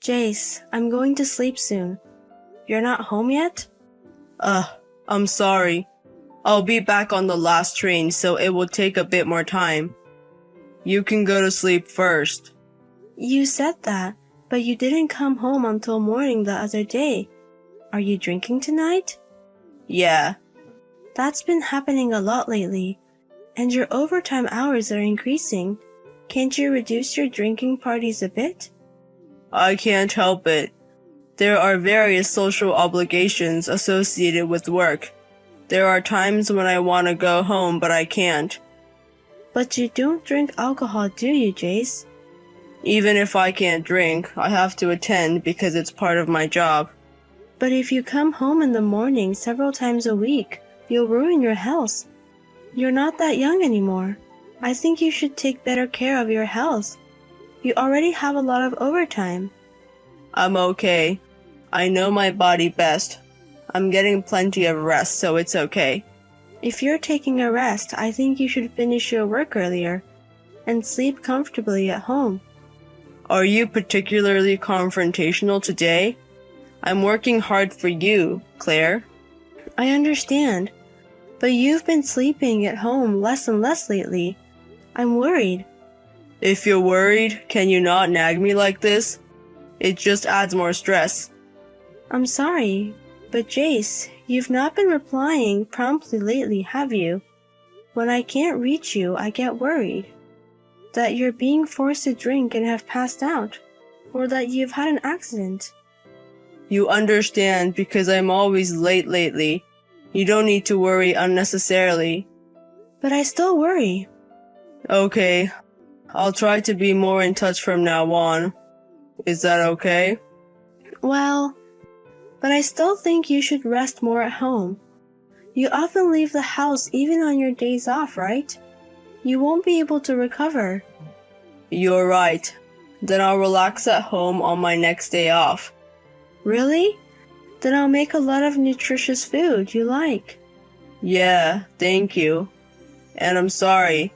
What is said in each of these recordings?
Jace, I'm going to sleep soon. You're not home yet? I'm sorry. I'll be back on the last train, so it will take a bit more time. You can go to sleep first. You said that, but you didn't come home until morning the other day. Are you drinking tonight? Yeah. That's been happening a lot lately, and your overtime hours are increasing. Can't you reduce your drinking parties a bit? I can't help it. There are various social obligations associated with work. There are times when I want to go home, but I can't. But you don't drink alcohol, do you, Jace? Even if I can't drink, I have to attend because it's part of my job. But if you come home in the morning several times a week, you'll ruin your health. You're not that young anymore. I think you should take better care of your health. You already have a lot of overtime. I'm okay. I know my body best. I'm getting plenty of rest, so it's okay. If you're taking a rest, I think you should finish your work earlier and sleep comfortably at home. Are you particularly confrontational today? I'm working hard for you, Claire. I understand, but you've been sleeping at home less and less lately. I'm worried. If you're worried, can you not nag me like this? It just adds more stress. I'm sorry, but Jace, you've not been replying promptly lately, have you? When I can't reach you, I get worried. That you're being forced to drink and have passed out, or that you've had an accident. You understand because I'm always late lately. You don't need to worry unnecessarily. But I still worry. Okay, I'll try to be more in touch from now on. Is that okay? Well, but I still think you should rest more at home. You often leave the house even on your days off, right? You won't be able to recover. You're right. Then I'll relax at home on my next day off. Really? Then I'll make a lot of nutritious food you like. Yeah, thank you. And I'm sorry.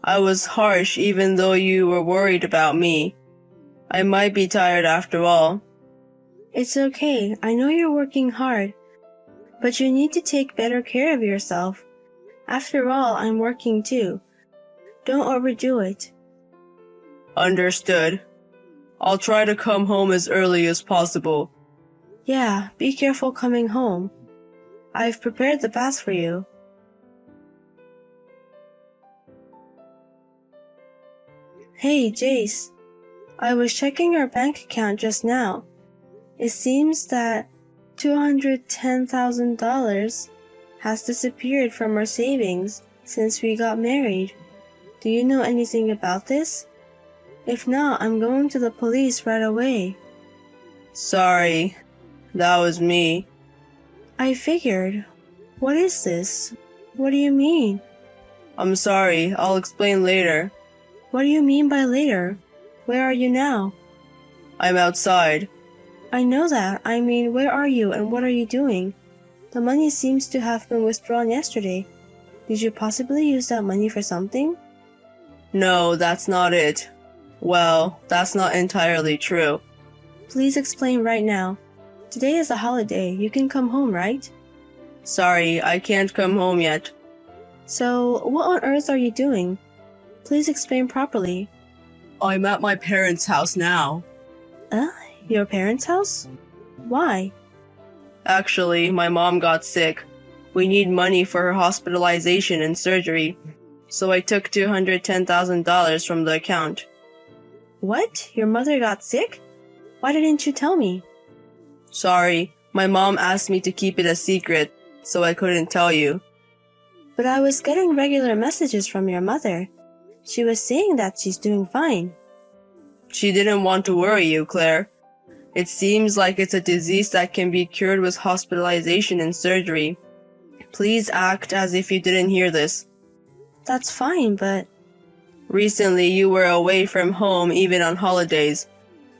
I was harsh even though you were worried about me. I might be tired after all. It's okay. I know you're working hard. But you need to take better care of yourself. After all, I'm working too. Don't overdo it. Understood. I'll try to come home as early as possible. Yeah, be careful coming home. I've prepared the bath for you. Hey, Jace. I was checking our bank account just now. It seems that $210,000 has disappeared from our savings since we got married. Do you know anything about this? If not, I'm going to the police right away. Sorry, that was me. I figured. What is this? What do you mean? I'm sorry, I'll explain later. What do you mean by later? Where are you now? I'm outside. I know that. I mean, where are you and what are you doing? The money seems to have been withdrawn yesterday. Did you possibly use that money for something? No, that's not it. Well, that's not entirely true. Please explain right now. Today is a holiday. You can come home, right? Sorry, I can't come home yet. So, what on earth are you doing? Please explain properly. I'm at my parents' house now. Your parents' house? Why? Actually, my mom got sick. We need money for her hospitalization and surgery. So I took $210,000 from the account. What? Your mother got sick? Why didn't you tell me? Sorry, my mom asked me to keep it a secret, so I couldn't tell you. But I was getting regular messages from your mother. She was saying that she's doing fine. She didn't want to worry you, Claire. It seems like it's a disease that can be cured with hospitalization and surgery. Please act as if you didn't hear this. That's fine, but... Recently, you were away from home even on holidays,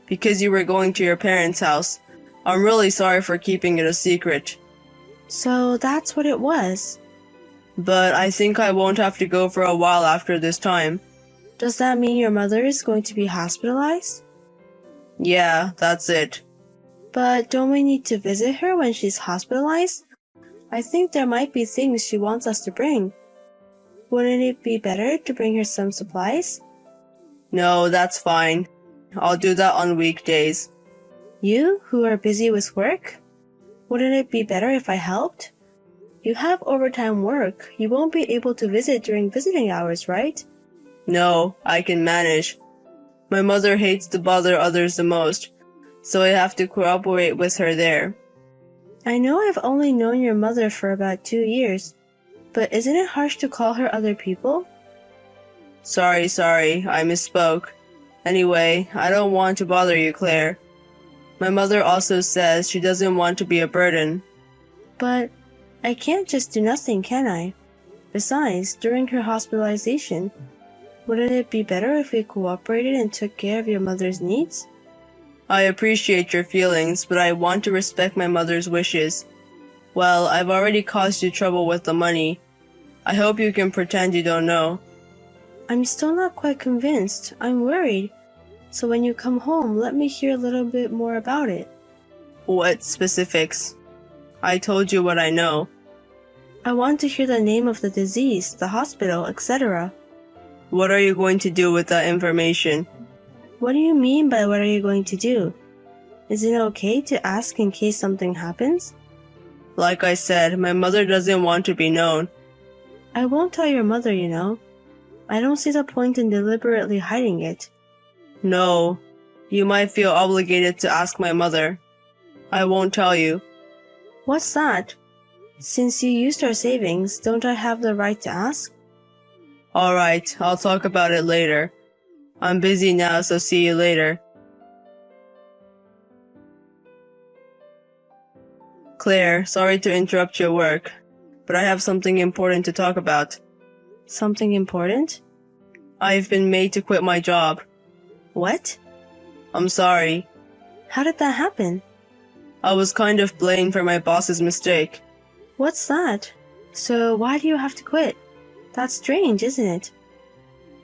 because you were going to your parents' house. I'm really sorry for keeping it a secret. So that's what it was. But I think I won't have to go for a while after this time. Does that mean your mother is going to be hospitalized? Yeah, that's it. But don't we need to visit her when she's hospitalized? I think there might be things she wants us to bring. Wouldn't it be better to bring her some supplies? No, that's fine. I'll do that on weekdays. You, who are busy with work? Wouldn't it be better if I helped? You have overtime work. You won't be able to visit during visiting hours, right? No, I can manage. My mother hates to bother others the most, so I have to cooperate with her there. I know I've only known your mother for about 2 years, but isn't it harsh to call her other people? Sorry, I misspoke. Anyway, I don't want to bother you, Claire. My mother also says she doesn't want to be a burden. But I can't just do nothing, can I? Besides, during her hospitalization, wouldn't it be better if we cooperated and took care of your mother's needs? I appreciate your feelings, but I want to respect my mother's wishes. Well, I've already caused you trouble with the money. I hope you can pretend you don't know. I'm still not quite convinced. I'm worried. So when you come home, let me hear a little bit more about it. What specifics? I told you what I know. I want to hear the name of the disease, the hospital, etc. What are you going to do with that information? What do you mean by what are you going to do? Is it okay to ask in case something happens? Like I said, my mother doesn't want to be known. I won't tell your mother, you know. I don't see the point in deliberately hiding it. No, you might feel obligated to ask my mother. I won't tell you. What's that? Since you used our savings, don't I have the right to ask? Alright, I'll talk about it later. I'm busy now, so see you later. Claire, sorry to interrupt your work, but I have something important to talk about. Something important? I've been made to quit my job. What? I'm sorry. How did that happen? I was kind of blamed for my boss's mistake. What's that? So why do you have to quit? That's strange, isn't it?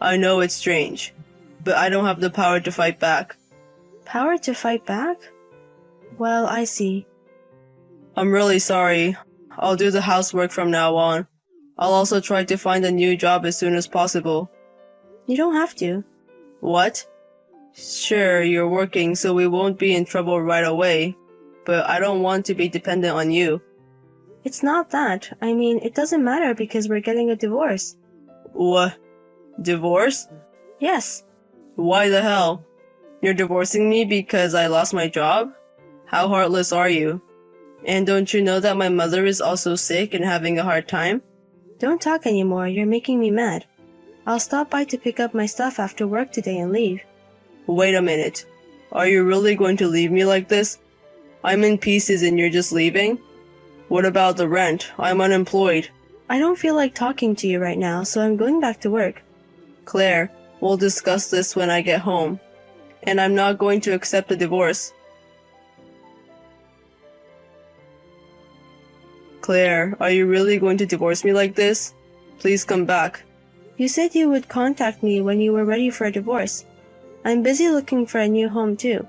I know it's strange, but I don't have the power to fight back. Power to fight back? Well, I see. I'm really sorry. I'll do the housework from now on. I'll also try to find a new job as soon as possible. You don't have to. What? Sure, you're working, so we won't be in trouble right away, but I don't want to be dependent on you. It's not that. I mean, it doesn't matter because we're getting a divorce. What? Divorce? Yes. Why the hell? You're divorcing me because I lost my job? How heartless are you? And don't you know that my mother is also sick and having a hard time? Don't talk anymore. You're making me mad. I'll stop by to pick up my stuff after work today and leave. Wait a minute. Are you really going to leave me like this? I'm in pieces and you're just leaving? What about the rent? I'm unemployed. I don't feel like talking to you right now, so I'm going back to work. Claire, we'll discuss this when I get home. And I'm not going to accept a divorce. Claire, are you really going to divorce me like this? Please come back. You said you would contact me when you were ready for a divorce. I'm busy looking for a new home too.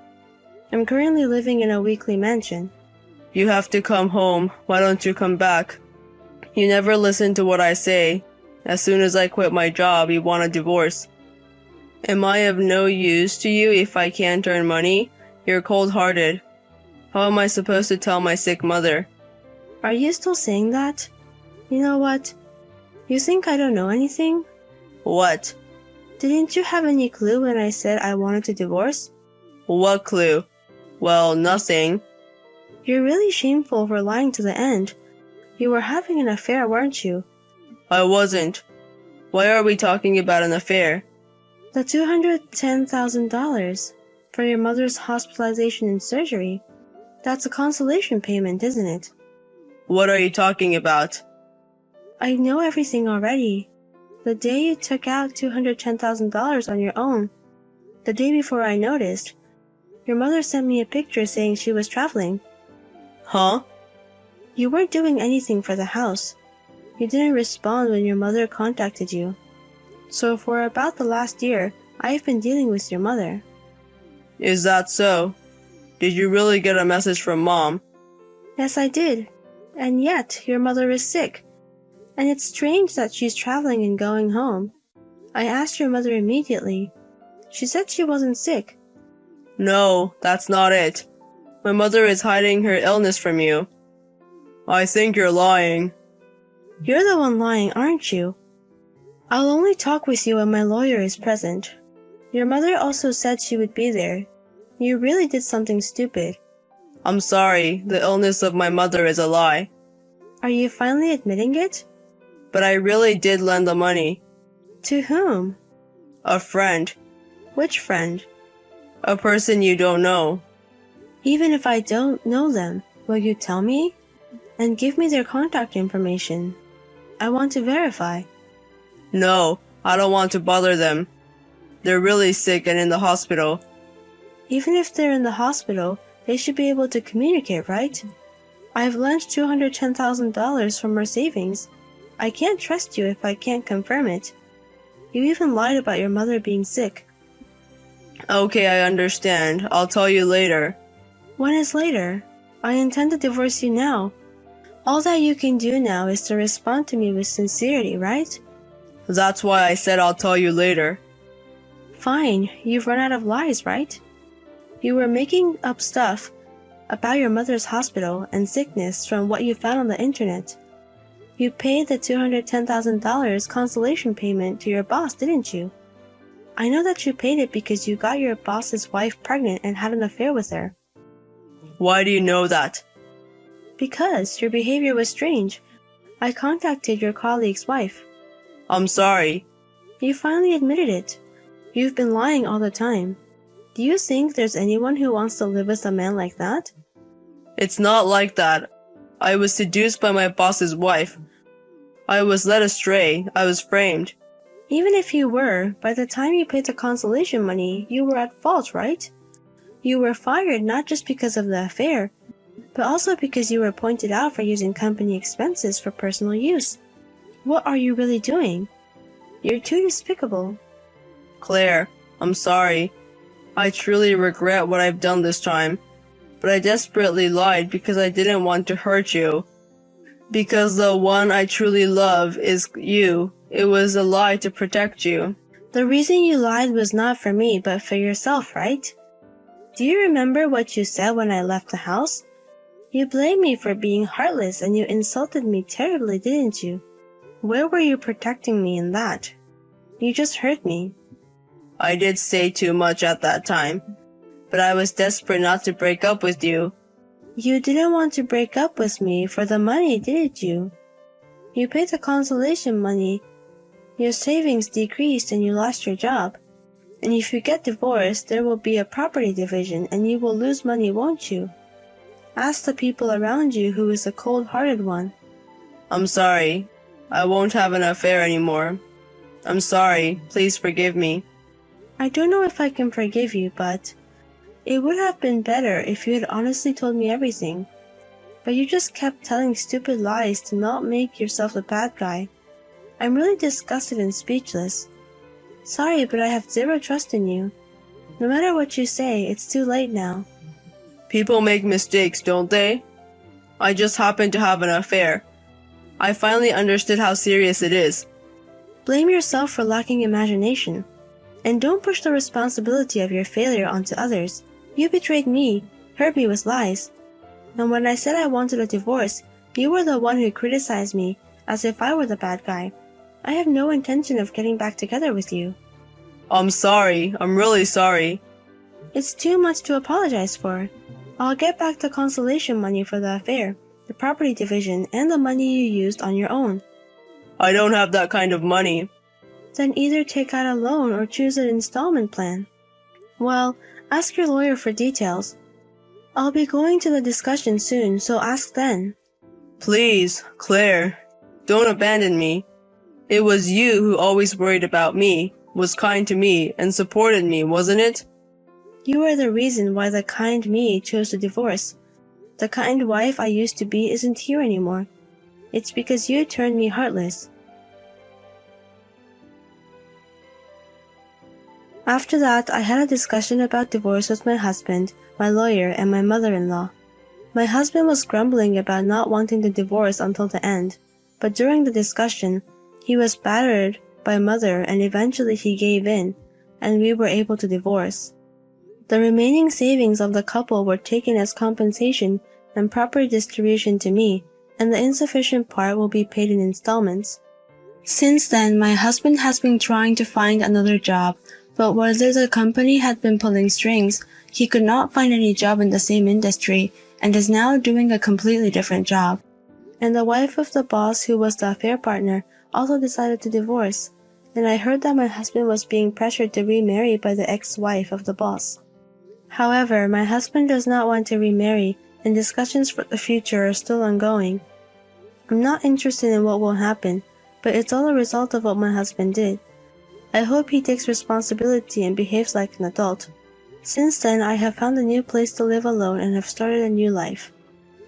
I'm currently living in a weekly mansion. You have to come home. Why don't you come back? You never listen to what I say. As soon as I quit my job, you want a divorce. Am I of no use to you if I can't earn money? You're cold-hearted. How am I supposed to tell my sick mother? Are you still saying that? You know what? You think I don't know anything? What? Didn't you have any clue when I said I wanted to divorce? What clue? Well, nothing. You're really shameful for lying to the end. You were having an affair, weren't you? I wasn't. Why are we talking about an affair? The $210,000 for your mother's hospitalization and surgery. That's a consolation payment, isn't it? What are you talking about? I know everything already. The day you took out $210,000 on your own, the day before I noticed, your mother sent me a picture saying she was traveling. Huh? You weren't doing anything for the house. You didn't respond when your mother contacted you. So for about the last year, I've been dealing with your mother. Is that so? Did you really get a message from Mom? Yes, I did. And yet, your mother is sick. And it's strange that she's traveling and going home. I asked your mother immediately. She said she wasn't sick. No, that's not it. My mother is hiding her illness from you. I think you're lying. You're the one lying, aren't you? I'll only talk with you when my lawyer is present. Your mother also said she would be there. You really did something stupid. I'm sorry, the illness of my mother is a lie. Are you finally admitting it? But I really did lend the money. To whom? A friend. Which friend? A person you don't know. Even if I don't know them, will you tell me? And give me their contact information. I want to verify. No, I don't want to bother them. They're really sick and in the hospital. Even if they're in the hospital, they should be able to communicate, right? I've lent $210,000 from our savings. I can't trust you if I can't confirm it. You even lied about your mother being sick. Okay, I understand. I'll tell you later. When is later? I intend to divorce you now. All that you can do now is to respond to me with sincerity, right? That's why I said I'll tell you later. Fine, you've run out of lies, right? You were making up stuff about your mother's hospital and sickness from what you found on the internet. You paid the $210,000 consolation payment to your boss, didn't you? I know that you paid it because you got your boss's wife pregnant and had an affair with her. Why do you know that? Because your behavior was strange. I contacted your colleague's wife. I'm sorry. You finally admitted it. You've been lying all the time. Do you think there's anyone who wants to live with a man like that? It's not like that. I was seduced by my boss's wife. I was led astray. I was framed. Even if you were, by the time you paid the consolation money, you were at fault, right? You were fired not just because of the affair, but also because you were pointed out for using company expenses for personal use. What are you really doing? You're too despicable. Claire, I'm sorry. I truly regret what I've done this time. But I desperately lied because I didn't want to hurt you. Because the one I truly love is you. It was a lie to protect you. The reason you lied was not for me, but for yourself, right? Do you remember what you said when I left the house? You blamed me for being heartless and you insulted me terribly, didn't you? Where were you protecting me in that? You just hurt me. I did say too much at that time. But I was desperate not to break up with you. You didn't want to break up with me for the money, didn't you? You paid the consolation money. Your savings decreased and you lost your job. And if you get divorced, there will be a property division and you will lose money, won't you? Ask the people around you who is the cold-hearted one. I'm sorry. I won't have an affair anymore. I'm sorry. Please forgive me. I don't know if I can forgive you, but it would have been better if you had honestly told me everything. But you just kept telling stupid lies to not make yourself the bad guy. I'm really disgusted and speechless. Sorry, but I have zero trust in you. No matter what you say, it's too late now. People make mistakes, don't they? I just happened to have an affair. I finally understood how serious it is. Blame yourself for lacking imagination. And don't push the responsibility of your failure onto others. You betrayed me, hurt me with lies. And when I said I wanted a divorce, you were the one who criticized me as if I were the bad guy. I have no intention of getting back together with you. I'm sorry. I'm really sorry. It's too much to apologize for. I'll get back the consolation money for the affair, the property division, and the money you used on your own. I don't have that kind of money. Then either take out a loan or choose an installment plan. Well, ask your lawyer for details. I'll be going to the discussion soon, so ask then. Please, Claire, don't abandon me. It was you who always worried about me, was kind to me, and supported me, wasn't it? You are the reason why the kind me chose to divorce. The kind wife I used to be isn't here anymore. It's because you turned me heartless. After that, I had a discussion about divorce with my husband, my lawyer, and my mother-in-law. My husband was grumbling about not wanting the divorce until the end, but during the discussion, he was battered by mother and eventually he gave in, and we were able to divorce. The remaining savings of the couple were taken as compensation and proper distribution to me, and the insufficient part will be paid in installments. Since then, my husband has been trying to find another job, but whether the company had been pulling strings, he could not find any job in the same industry and is now doing a completely different job. And the wife of the boss, who was the affair partner, also decided to divorce, and I heard that my husband was being pressured to remarry by the ex-wife of the boss. However, my husband does not want to remarry, and discussions for the future are still ongoing. I'm not interested in what will happen, but it's all a result of what my husband did. I hope he takes responsibility and behaves like an adult. Since then, I have found a new place to live alone and have started a new life.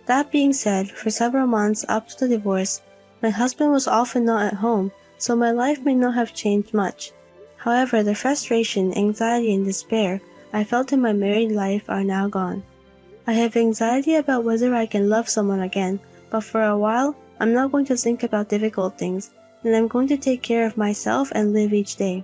That being said, for several months up to the divorce, my husband was often not at home, so my life may not have changed much. However, the frustration, anxiety, and despair I felt in my married life are now gone. I have anxiety about whether I can love someone again, but for a while, I'm not going to think about difficult things, and I'm going to take care of myself and live each day.